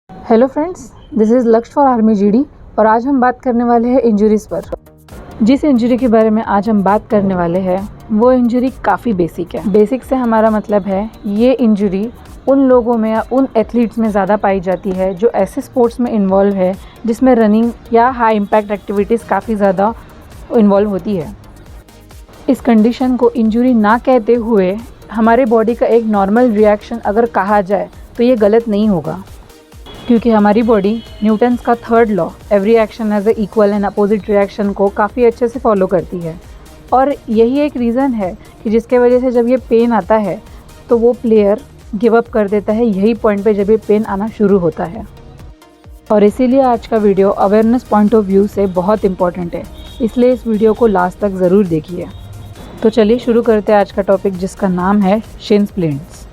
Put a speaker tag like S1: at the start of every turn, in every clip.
S1: Hello friends, this is लक्ष्य for army GD और आज हम बात करने वाले हैं इंजरीज़ पर। जिस इंजरी के बारे में आज हम बात करने वाले हैं वो इंजरी काफ़ी बेसिक है। बेसिक से हमारा मतलब है ये इंजरी उन लोगों में या उन एथलीट्स में ज़्यादा पाई जाती है जो ऐसे स्पोर्ट्स में इन्वॉल्व है जिसमें रनिंग या हाई इम्पैक्ट एक्टिविटीज़ काफ़ी ज़्यादा इन्वॉल्व होती है। इस कंडीशन को इंजरी ना कहते हुए हमारे बॉडी का एक नॉर्मल रिएक्शन अगर कहा जाए तो ये गलत नहीं होगा, क्योंकि हमारी बॉडी न्यूटन्स का third law every action has a equal and opposite reaction को काफ़ी अच्छे से फॉलो करती है। और यही एक रीज़न है कि जिसके वजह से जब ये पेन आता है तो वो प्लेयर गिव अप कर देता है यही पॉइंट पे जब ये पेन आना शुरू होता है। और इसीलिए आज का video awareness point of view से बहुत इंपॉर्टेंट है, इसलिए इस वीडियो को लास्ट तक ज़रूर देखिए। तो चलिए शुरू करते हैं आज का टॉपिक, जिसका नाम है शिन स्प्लिंट्स।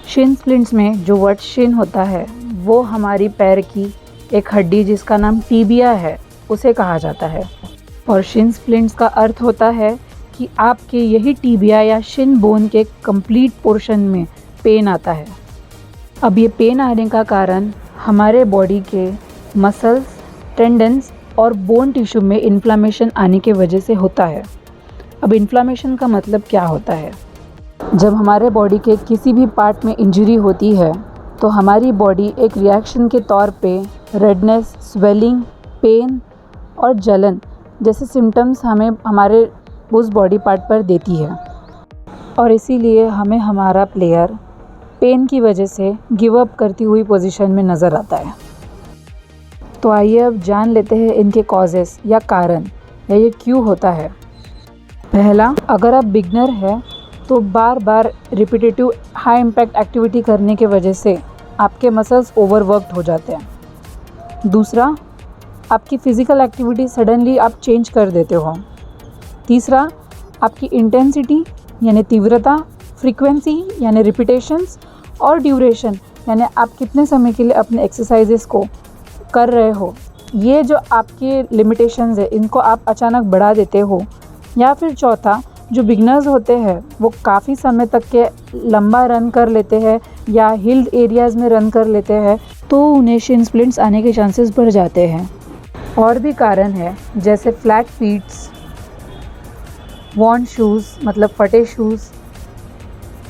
S1: शिन स्प्लिंट्स में जो वर्ड शिन होता है वो हमारी पैर की एक हड्डी जिसका नाम टीबिया है उसे कहा जाता है। और शिन स्प्लिंट्स का अर्थ होता है कि आपके यही टीबिया या शिन बोन के कंप्लीट पोर्शन में पेन आता है। अब ये पेन आने का कारण हमारे बॉडी के मसल्स, टेंडन्स और बोन टिश्यू में इन्फ्लामेशन आने की वजह से होता है। अब इन्फ्लामेशन का मतलब क्या होता है? जब हमारे बॉडी के किसी भी पार्ट में इंजरी होती है तो हमारी बॉडी एक रिएक्शन के तौर पे रेडनेस, स्वेलिंग, पेन और जलन जैसे सिम्टम्स हमें हमारे उस बॉडी पार्ट पर देती है। और इसीलिए हमें हमारा प्लेयर पेन की वजह से गिव अप करती हुई पोजीशन में नज़र आता है। तो आइए अब जान लेते हैं इनके कॉजेस या कारण या ये क्यों होता है। पहला, अगर आप बिगनर हैं तो बार बार रिपीटेटिव हाई इम्पैक्ट एक्टिविटी करने के वजह से आपके मसल्स ओवरवर्कड हो जाते हैं। दूसरा, आपकी फ़िज़िकल एक्टिविटी सडनली आप चेंज कर देते हो। तीसरा, आपकी इंटेंसिटी यानी तीव्रता, फ्रीक्वेंसी यानी रिपीटेशंस और ड्यूरेशन यानी आप कितने समय के लिए अपने एक्सरसाइजेस को कर रहे हो, ये जो आपके लिमिटेशंस है इनको आप अचानक बढ़ा देते हो। या फिर चौथा, जो बिगनर्स होते हैं वो काफ़ी समय तक के लंबा रन कर लेते हैं या हिल्ड एरियाज़ में रन कर लेते हैं तो उन्हें शिन स्प्लिंट्स आने के चांसेस बढ़ जाते हैं। और भी कारण है जैसे फ्लैट फीट्स, वॉर्न शूज़ मतलब फटे शूज़,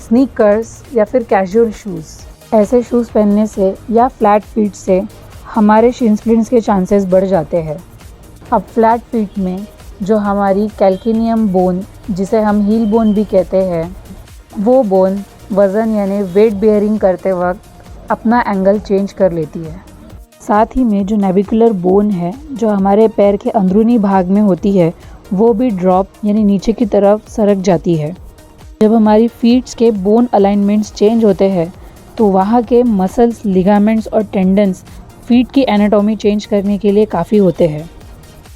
S1: स्नीकर्स या फिर कैजुअल शूज़। ऐसे शूज़ पहनने से या फ्लैट फीट से हमारे शिन स्प्लिंट्स के चांसेस बढ़ जाते हैं। अब फ्लैट फीट में जो हमारी कैल्किनियम बोन, जिसे हम हील बोन भी कहते हैं, वो बोन वज़न यानी वेट बेयरिंग करते वक्त अपना एंगल चेंज कर लेती है। साथ ही में जो नेविकुलर बोन है जो हमारे पैर के अंदरूनी भाग में होती है वो भी ड्रॉप यानी नीचे की तरफ सरक जाती है। जब हमारी फीट्स के बोन अलाइनमेंट्स चेंज होते हैं तो वहाँ के मसल्स, लिगामेंट्स और टेंडन्स फीट की एनाटॉमी चेंज करने के लिए काफ़ी होते हैं।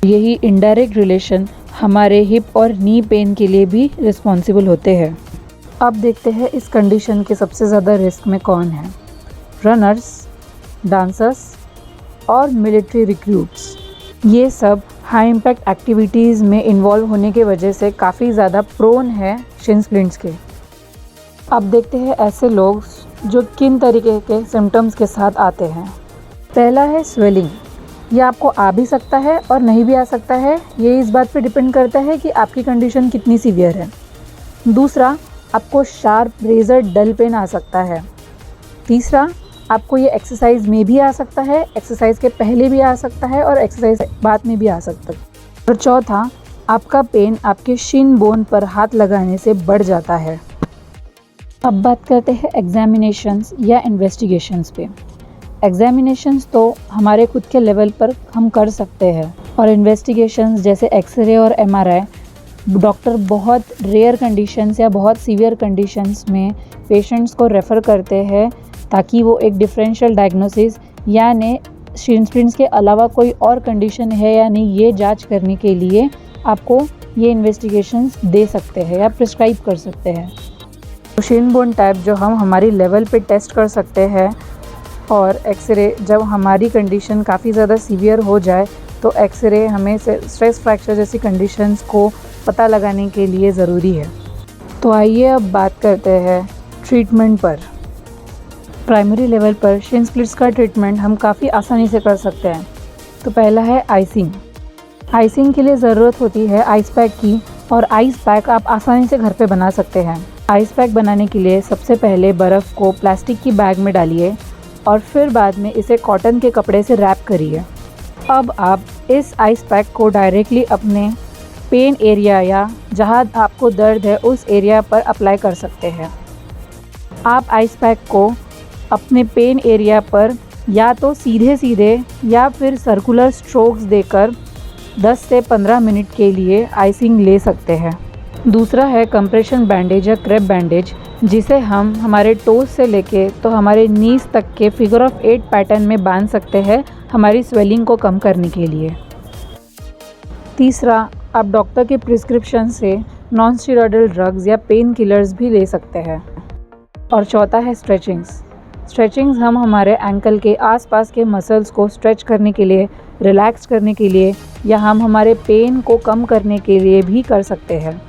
S1: यही इनडायरेक्ट रिलेशन हमारे हिप और नी पेन के लिए भी रिस्पॉन्सिबल होते हैं। अब देखते हैं इस कंडीशन के सबसे ज़्यादा रिस्क में कौन है। रनर्स, डांसर्स और मिलिट्री रिक्रूट्स, ये सब हाई इम्पैक्ट एक्टिविटीज़ में इन्वॉल्व होने के वजह से काफ़ी ज़्यादा प्रोन है शिन स्प्लिंट्स के। अब देखते हैं ऐसे लोग जो किन तरीके के सिम्टम्स के साथ आते हैं। पहला है स्वेलिंग। ये आपको आ भी सकता है और नहीं भी आ सकता है, ये इस बात पे डिपेंड करता है कि आपकी कंडीशन कितनी सीवियर है। दूसरा, आपको शार्प रेजर डल पेन आ सकता है। तीसरा, आपको ये एक्सरसाइज में भी आ सकता है, एक्सरसाइज के पहले भी आ सकता है और एक्सरसाइज बाद में भी आ सकता है। और चौथा, आपका पेन आपके शिन बोन पर हाथ लगाने से बढ़ जाता है। अब बात करते हैं एग्जामिनेशंस या इन्वेस्टिगेशंस पे। एग्जामिनेशंस तो हमारे खुद के लेवल पर हम कर सकते हैं और इन्वेस्टिगेशंस जैसे एक्सरे और एमआरआई डॉक्टर बहुत रेयर कंडीशंस या बहुत सीवियर कंडीशंस में पेशेंट्स को रेफ़र करते हैं ताकि वो एक डिफरेंशियल डायग्नोसिस यानी शिन स्प्लिंट्स के अलावा कोई और कंडीशन है या नहीं ये जांच करने के लिए आपको ये इन्वेस्टिगेशंस दे सकते हैं या प्रिस्क्राइब कर सकते हैं। तो शिन बोन टाइप जो हम हमारी लेवल पे टेस्ट कर सकते हैं और एक्सरे जब हमारी कंडीशन काफ़ी ज़्यादा सीवियर हो जाए तो एक्सरे हमें स्ट्रेस फ्रैक्चर जैसी कंडीशंस को पता लगाने के लिए ज़रूरी है। तो आइए अब बात करते हैं ट्रीटमेंट पर। प्राइमरी लेवल पर शिन स्प्लिट्स का ट्रीटमेंट हम काफ़ी आसानी से कर सकते हैं। तो पहला है आइसिंग। आइसिंग के लिए ज़रूरत होती है आइस पैक की, और आइस पैक आप आसानी से घर पे बना सकते हैं। आइस पैक बनाने के लिए सबसे पहले बर्फ़ को प्लास्टिक की बैग में डालिए और फिर बाद में इसे कॉटन के कपड़े से रैप करिए। अब आप इस आइस पैक को डायरेक्टली अपने पेन एरिया या जहां आपको दर्द है उस एरिया पर अप्लाई कर सकते हैं। आप आइस पैक को अपने पेन एरिया पर या तो सीधे सीधे या फिर सर्कुलर स्ट्रोक्स देकर 10 से 15 मिनट के लिए आइसिंग ले सकते हैं। दूसरा है कंप्रेशन बैंडेज या क्रेप बैंडेज, जिसे हम हमारे टोज से लेके तो हमारे नीज तक के फिगर ऑफ 8 पैटर्न में बांध सकते हैं हमारी स्वेलिंग को कम करने के लिए। तीसरा, आप डॉक्टर के प्रिस्क्रिप्शन से नॉन स्टेरॉयडल ड्रग्स या पेन किलर्स भी ले सकते हैं। और चौथा है स्ट्रेचिंग्स। स्ट्रेचिंग्स हम हमारे एंकल के आसपास के मसल्स को स्ट्रेच करने के लिए, रिलैक्स करने के लिए या हम हमारे पेन को कम करने के लिए भी कर सकते हैं।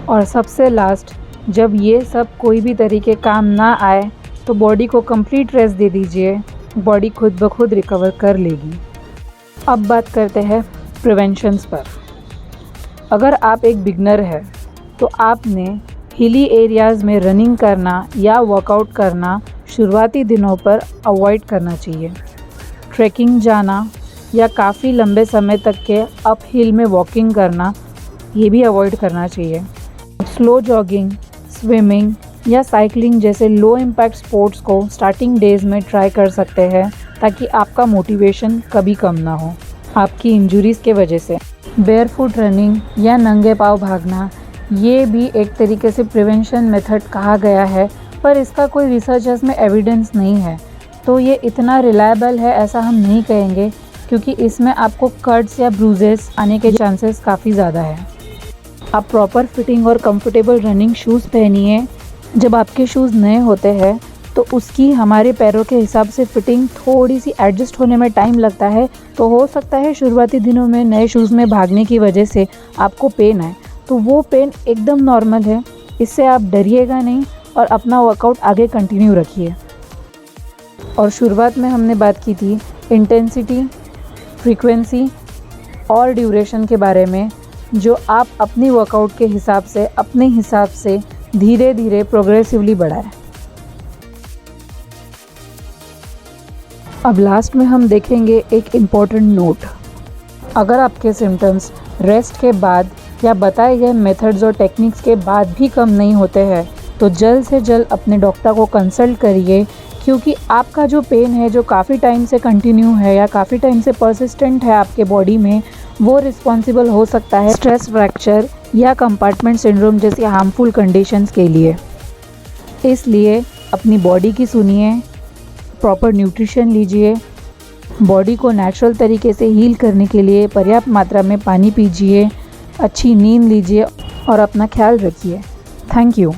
S1: और सबसे लास्ट, जब ये सब कोई भी तरीके काम ना आए तो बॉडी को कंप्लीट रेस्ट दे दीजिए, बॉडी खुद ब खुद रिकवर कर लेगी। अब बात करते हैं प्रिवेंशंस पर। अगर आप एक बिगनर है तो आपने हिली एरियाज़ में रनिंग करना या वर्कआउट करना शुरुआती दिनों पर अवॉइड करना चाहिए। ट्रैकिंग जाना या काफ़ी लंबे समय तक के अप हिल में वॉकिंग करना ये भी अवॉइड करना चाहिए। स्लो जॉगिंग, स्विमिंग या साइकिलिंग जैसे लो इम्पैक्ट स्पोर्ट्स को स्टार्टिंग डेज़ में ट्राई कर सकते हैं ताकि आपका मोटिवेशन कभी कम ना हो आपकी इंजरीज़ के वजह से। बेयरफुट रनिंग या नंगे पाँव भागना ये भी एक तरीके से प्रिवेंशन मेथड कहा गया है, पर इसका कोई रिसर्चर्स में एविडेंस नहीं है, तो ये इतना रिलायबल है ऐसा हम नहीं कहेंगे, क्योंकि इसमें आपको कट्स या ब्रूजेस आने के चांसेस काफ़ी ज़्यादा है। आप प्रॉपर फिटिंग और कंफर्टेबल रनिंग शूज़ पहनिए। जब आपके शूज़ नए होते हैं तो उसकी हमारे पैरों के हिसाब से फिटिंग थोड़ी सी एडजस्ट होने में टाइम लगता है, तो हो सकता है शुरुआती दिनों में नए शूज़ में भागने की वजह से आपको पेन आए, तो वो पेन एकदम नॉर्मल है, इससे आप डरिएगा नहीं और अपना वर्कआउट आगे कंटिन्यू रखिए। और शुरुआत में हमने बात की थी इंटेंसिटी, फ्रीक्वेंसी और ड्यूरेशन के बारे में, जो आप अपनी वर्कआउट के हिसाब से अपने हिसाब से धीरे धीरे प्रोग्रेसिवली बढ़ाएं। अब लास्ट में हम देखेंगे एक इम्पॉर्टेंट नोट। अगर आपके सिम्टम्स रेस्ट के बाद या बताए गए मेथड्स और टेक्निक्स के बाद भी कम नहीं होते हैं तो जल्द से जल्द अपने डॉक्टर को कंसल्ट करिए, क्योंकि आपका जो पेन है जो काफ़ी टाइम से कंटिन्यू है या काफ़ी टाइम से परसिस्टेंट है आपके बॉडी में, वो रिस्पॉन्सिबल हो सकता है स्ट्रेस फ्रैक्चर या कंपार्टमेंट सिंड्रोम जैसी हार्मफुल कंडीशंस के लिए। इसलिए अपनी बॉडी की सुनिए, प्रॉपर न्यूट्रिशन लीजिए, बॉडी को नेचुरल तरीके से हील करने के लिए पर्याप्त मात्रा में पानी पीजिए, अच्छी नींद लीजिए और अपना ख्याल रखिए। Thank you.